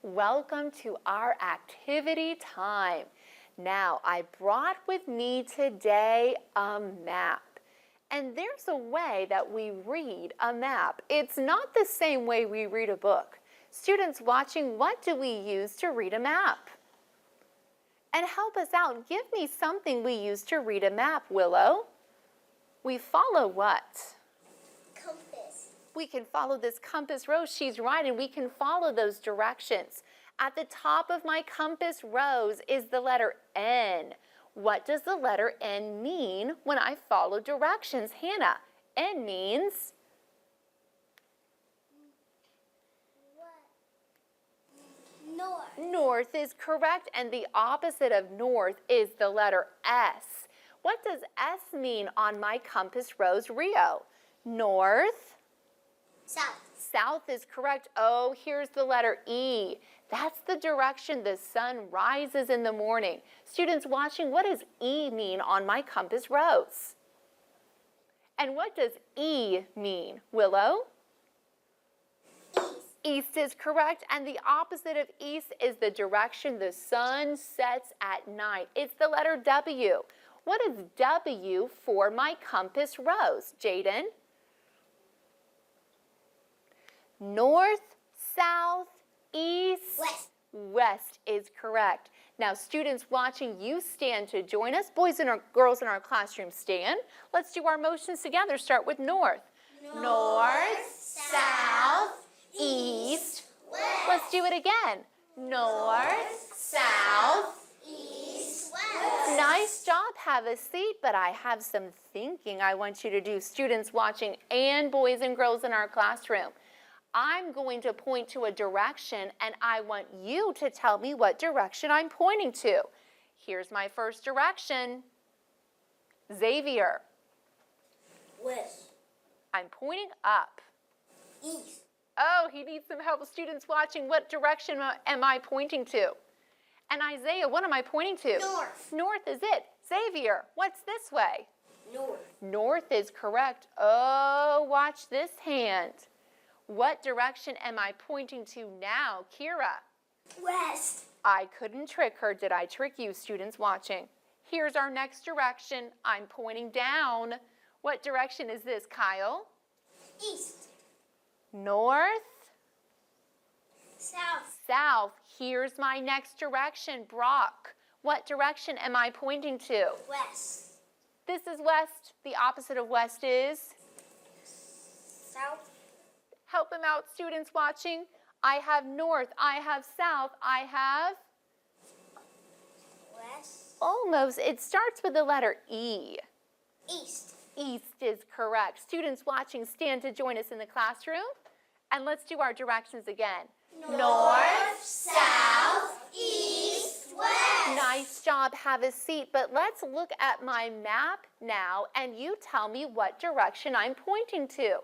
Welcome to our activity time. Now, I brought with me today a map. And there's a way that we read a map. It's not the same way we read a book. Students watching, what do we use to read a map? And help us out, give me something we use to read a map, Willow. We follow what? Compass. We can follow this compass rose. She's right, and we can follow those directions. At the top of my compass rose is the letter N. What does the letter N mean when I follow directions? Hannah, N means? What? North. North is correct, and the opposite of north is the letter S. What does S mean on my compass rose, Rio? North? South. South is correct. Oh, here's the letter E. That's the direction the sun rises in the morning. Students watching, what does E mean on my compass rose? And what does E mean, Willow? East. East is correct, and the opposite of east is the direction the sun sets at night. It's the letter W. What is W for my compass rose, Jaden? North, south, east, West. West is correct. Now, students watching, you stand to join us. Boys and girls in our classroom, stand. Let's do our motions together. Start with north. North, south, east, west. Let's do it again. North, south. East, west. Nice job. Have a seat, but I have some thinking I want you to do. Students watching and boys and girls in our classroom. I'm going to point to a direction, and I want you to tell me what direction I'm pointing to. Here's my first direction. Xavier. West. I'm pointing up. East. Oh, he needs some help. Students watching, what direction am I pointing to? And Isaiah, what am I pointing to? North. North is it. Xavier, what's this way? North. North is correct. Oh, watch this hand. What direction am I pointing to now, Kira? West. I couldn't trick her. Did I trick you, students watching? Here's our next direction. I'm pointing down. What direction is this, Kyle? East. North? South. South. Here's my next direction, Brock. What direction am I pointing to? West. This is west. The opposite of west is? South. Help them out, students watching. I have north. I have south. I have? West. Almost. It starts with the letter E. East. East is correct. Students watching, stand to join us in the classroom. And let's do our directions again. North, south, east, west. Nice job. Have a seat. But let's look at my map now, and you tell me what direction I'm pointing to.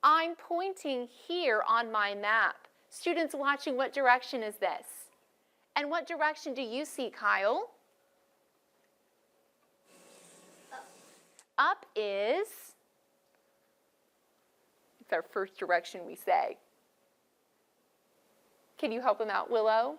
I'm pointing here on my map. Students watching, what direction is this? And what direction do you see, Kyle? Up is, it's our first direction we say. Can you help him out, Willow?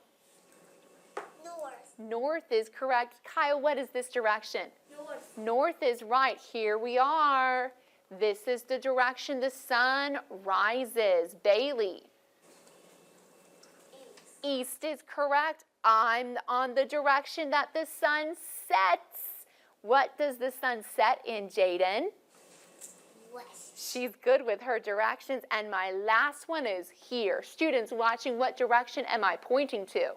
North. North is correct. Kyle, what is this direction? North. North is right. Here we are. This is the direction the sun rises. Bailey. East. East is correct. I'm on the direction that the sun sets. What does the sun set in, Jaden? West. She's good with her directions. And my last one is here. Students watching, what direction am I pointing to?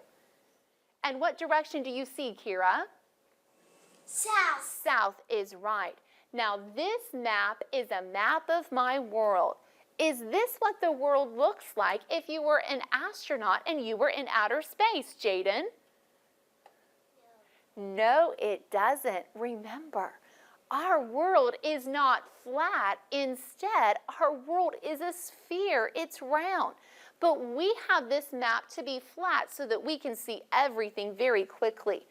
And what direction do you see, Kira? South. South is right. Now, this map is a map of my world. Is this what the world looks like if you were an astronaut and you were in outer space, Jaden? No, it doesn't. Remember, our world is not flat. Instead, our world is a sphere. It's round. But we have this map to be flat so that we can see everything very quickly.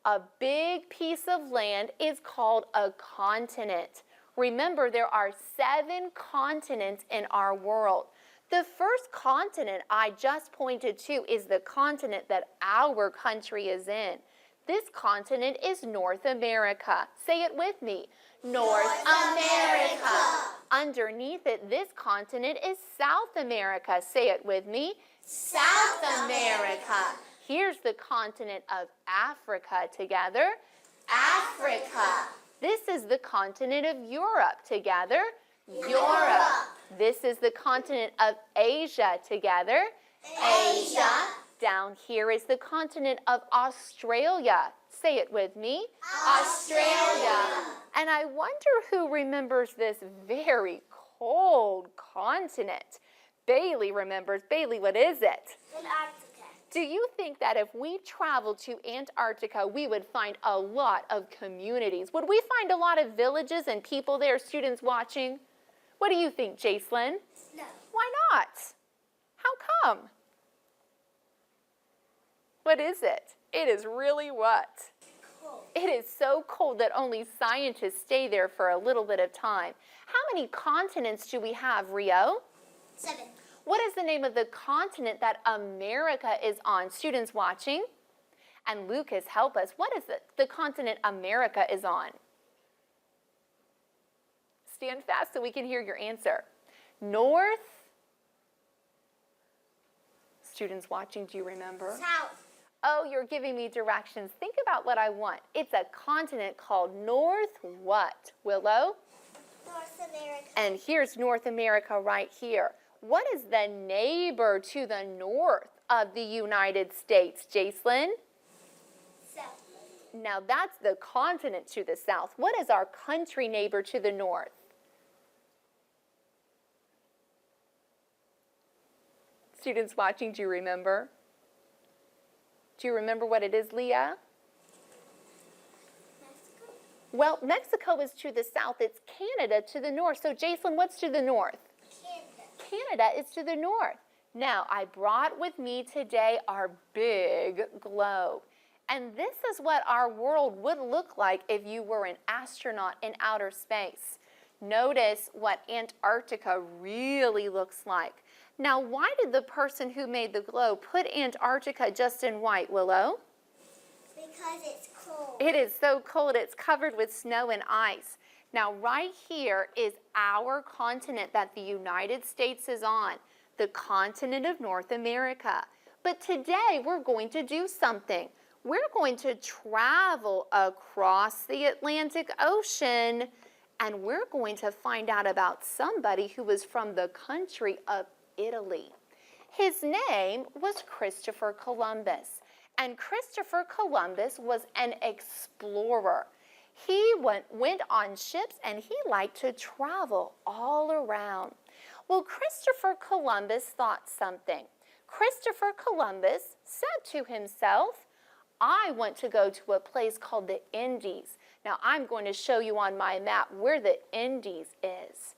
A big piece of land is called a continent. Remember, there are 7 continents in our world. The first continent I just pointed to is the continent that our country is in. This continent is North America. Say it with me. North America. Underneath it, this continent is South America. Say it with me. South America. Here's the continent of Africa together. Africa. This is the continent of Europe together. Europe. This is the continent of Asia together. Asia. Down here is the continent of Australia. Say it with me. Australia. And I wonder who remembers this very cold continent. Bailey remembers. Bailey, what is it? Antarctica. Do you think that if we traveled to Antarctica, we would find a lot of communities? Would we find a lot of villages and people there, students watching? What do you think, Jacelyn? No. Why not? How come? What is it? It is really what? Cold. It is so cold that only scientists stay there for a little bit of time. How many continents do we have, Rio? 7. What is the name of the continent that America is on? Students watching? And Lucas, help us. What is it? The continent America is on? Stand fast so we can hear your answer. North? Students watching, do you remember? South. Oh, you're giving me directions. Think about what I want. It's a continent called North what? Willow? North America. And here's North America right here. What is the neighbor to the north of the United States, Jacelyn? South. Now that's the continent to the south. What is our country neighbor to the north? Students watching, do you remember? Do you remember what it is, Leah? Mexico. Well, Mexico is to the south. It's Canada to the north. So, Jacelyn, what's to the north? Canada. Canada is to the north. Now, I brought with me today our big globe. And this is what our world would look like if you were an astronaut in outer space. Notice what Antarctica really looks like. Now, why did the person who made the globe put Antarctica just in white, Willow? Because it's cold. It is so cold, it's covered with snow and ice. Now, right here is our continent that the United States is on, the continent of North America. But today, we're going to do something. We're going to travel across the Atlantic Ocean, and we're going to find out about somebody who was from the country of Italy. His name was Christopher Columbus, and Christopher Columbus was an explorer. He went on ships and he liked to travel all around. Well, Christopher Columbus thought something. Christopher Columbus said to himself, I want to go to a place called the Indies. Now, I'm going to show you on my map where the Indies is.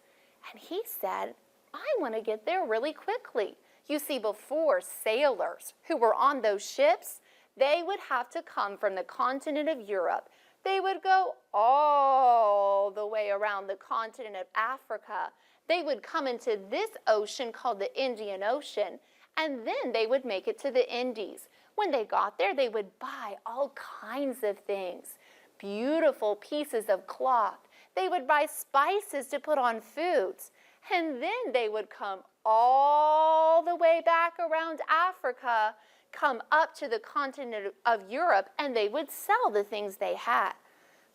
And he said, I want to get there really quickly. You see, before, sailors who were on those ships, they would have to come from the continent of Europe. They would go all the way around the continent of Africa. They would come into this ocean called the Indian Ocean, and then they would make it to the Indies. When they got there, they would buy all kinds of things, beautiful pieces of cloth. They would buy spices to put on foods. And then they would come all the way back around Africa, come up to the continent of Europe, and they would sell the things they had.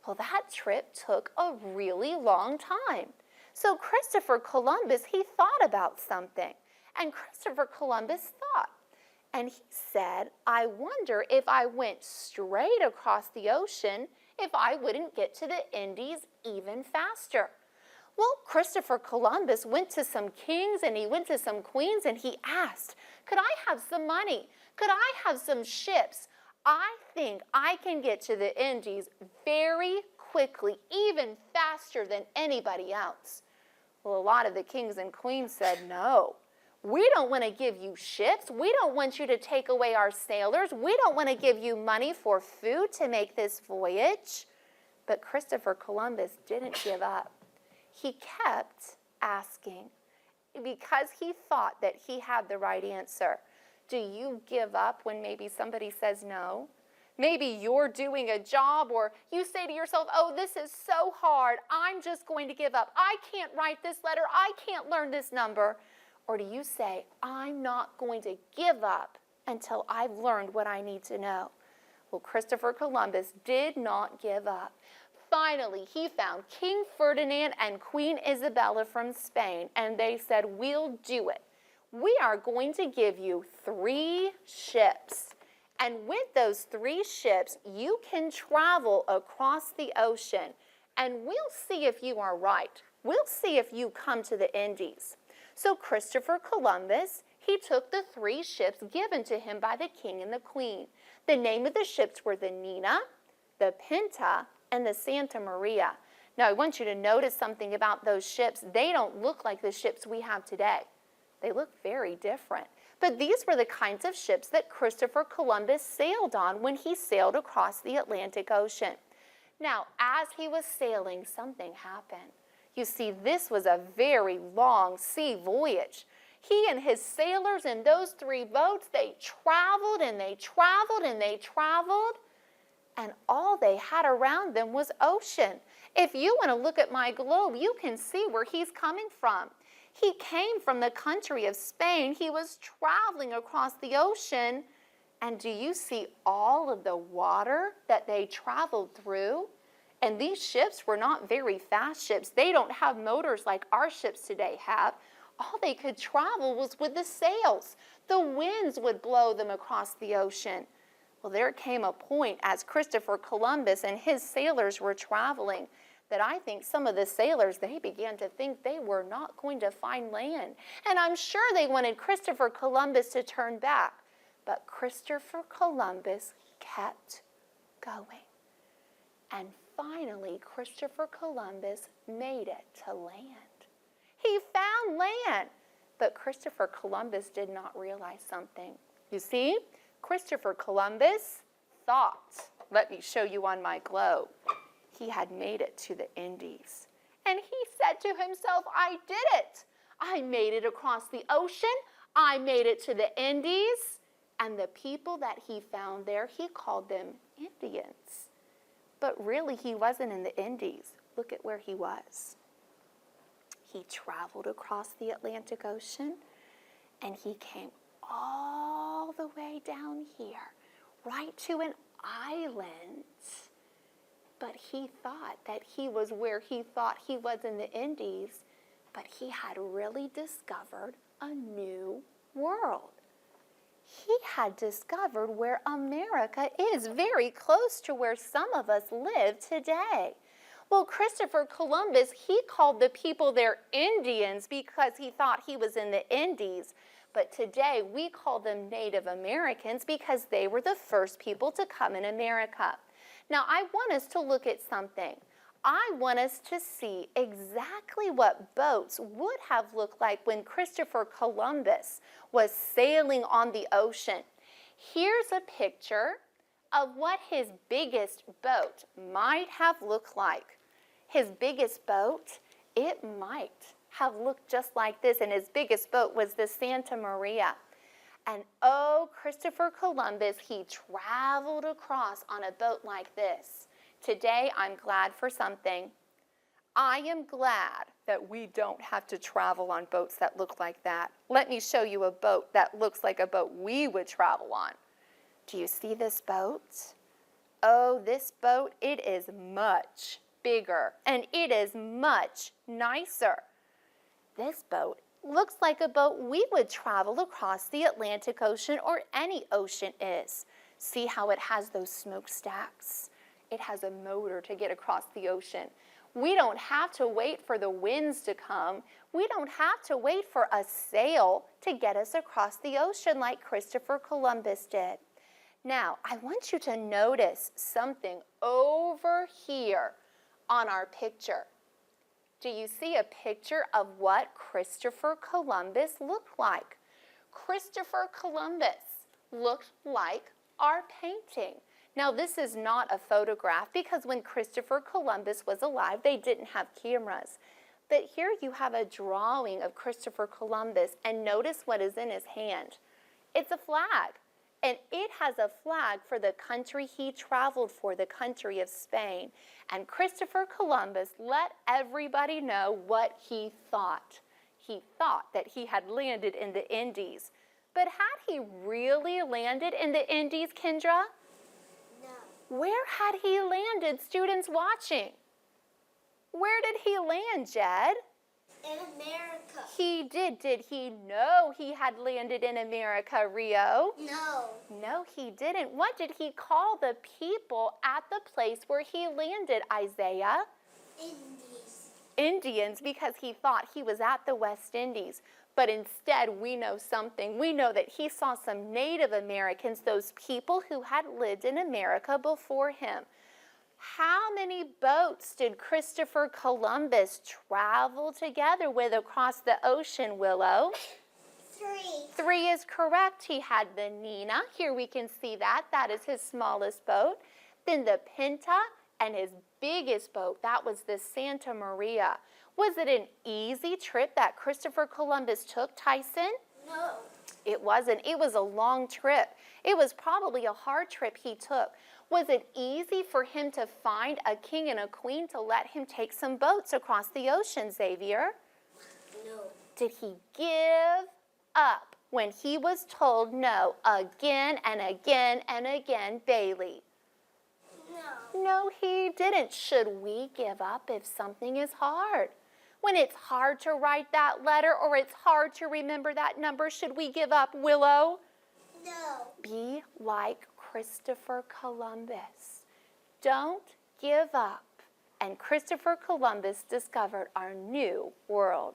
Well, that trip took a really long time. So Christopher Columbus, he thought about something. And Christopher Columbus thought. And he said, I wonder if I went straight across the ocean, if I wouldn't get to the Indies even faster. Well, Christopher Columbus went to some kings and he went to some queens and he asked, could I have some money? Could I have some ships? I think I can get to the Indies very quickly, even faster than anybody else. Well, a lot of the kings and queens said, no, we don't want to give you ships. We don't want you to take away our sailors. We don't want to give you money for food to make this voyage. But Christopher Columbus didn't give up. He kept asking because he thought that he had the right answer. Do you give up when maybe somebody says no? Maybe you're doing a job or you say to yourself, oh, this is so hard. I'm just going to give up. I can't write this letter. I can't learn this number. Or do you say, I'm not going to give up until I've learned what I need to know? Well, Christopher Columbus did not give up. Finally, he found King Ferdinand and Queen Isabella from Spain, and they said, we'll do it. We are going to give you 3 ships. And with those 3 ships, you can travel across the ocean. And we'll see if you are right. We'll see if you come to the Indies. So Christopher Columbus, he took the 3 ships given to him by the king and the queen. The name of the ships were the Nina, the Pinta, and the Santa Maria. Now, I want you to notice something about those ships. They don't look like the ships we have today. They look very different. But these were the kinds of ships that Christopher Columbus sailed on when he sailed across the Atlantic Ocean. Now, as he was sailing, something happened. You see, this was a very long sea voyage. He and his sailors in those 3 boats, they traveled and they traveled and they traveled, and all they had around them was ocean. If you want to look at my globe, you can see where he's coming from. He came from the country of Spain. He was traveling across the ocean. And do you see all of the water that they traveled through? And these ships were not very fast ships. They don't have motors like our ships today have. All they could travel was with the sails. The winds would blow them across the ocean. Well, there came a point as Christopher Columbus and his sailors were traveling that I think some of the sailors, they began to think they were not going to find land. And I'm sure they wanted Christopher Columbus to turn back. But Christopher Columbus kept going. And finally, Christopher Columbus made it to land. He found land. But Christopher Columbus did not realize something. You see, Christopher Columbus thought, let me show you on my globe, he had made it to the Indies. And he said to himself, I did it. I made it across the ocean. I made it to the Indies. And the people that he found there, he called them Indians. But really, he wasn't in the Indies. Look at where he was. He traveled across the Atlantic Ocean, and he came all the way down here, right to an island. But he thought that he was where he thought he was in the Indies, but he had really discovered a new world. He had discovered where America is, very close to where some of us live today. Well, Christopher Columbus, he called the people there Indians because he thought he was in the Indies. But today we call them Native Americans because they were the first people to come in America. Now, I want us to look at something. I want us to see exactly what boats would have looked like when Christopher Columbus was sailing on the ocean. Here's a picture of what his biggest boat might have looked like. His biggest boat, it might have looked just like this, and his biggest boat was the Santa Maria. And oh, Christopher Columbus, he traveled across on a boat like this. Today, I'm glad for something. I am glad that we don't have to travel on boats that look like that. Let me show you a boat that looks like a boat we would travel on. Do you see this boat? Oh, this boat, it is much bigger, and it is much nicer. This boat looks like a boat we would travel across the Atlantic Ocean or any ocean is. See how it has those smokestacks? It has a motor to get across the ocean. We don't have to wait for the winds to come. We don't have to wait for a sail to get us across the ocean like Christopher Columbus did. Now, I want you to notice something over here on our picture. Do you see a picture of what Christopher Columbus looked like? Christopher Columbus looked like our painting. Now, this is not a photograph because when Christopher Columbus was alive, they didn't have cameras. But here you have a drawing of Christopher Columbus, and notice what is in his hand. It's a flag, and it has a flag for the country he traveled for, the country of Spain. And Christopher Columbus let everybody know what he thought. He thought that he had landed in the Indies. But had he really landed in the Indies, Kendra? No. Where had he landed, students watching? Where did he land, Jed? In America. He did. Did he know he had landed in America, Rio? No. No, he didn't. What did he call the people at the place where he landed, Isaiah? Indies. Indians, because he thought he was at the West Indies. But instead, we know something. We know that he saw some Native Americans, those people who had lived in America before him. How many boats did Christopher Columbus travel together with across the ocean, Willow? 3. 3 is correct. He had the Nina. Here we can see that. That is his smallest boat. Then the Pinta, and his biggest boat, that was the Santa Maria. Was it an easy trip that Christopher Columbus took, Tyson? No. It wasn't. It was a long trip. It was probably a hard trip he took. Was it easy for him to find a king and a queen to let him take some boats across the ocean, Xavier? No. Did he give up when he was told no again and again and again, Bailey? No. No, he didn't. Should we give up if something is hard? When it's hard to write that letter or it's hard to remember that number, should we give up, Willow? No. Be like Christopher Columbus. Don't give up. And Christopher Columbus discovered our new world.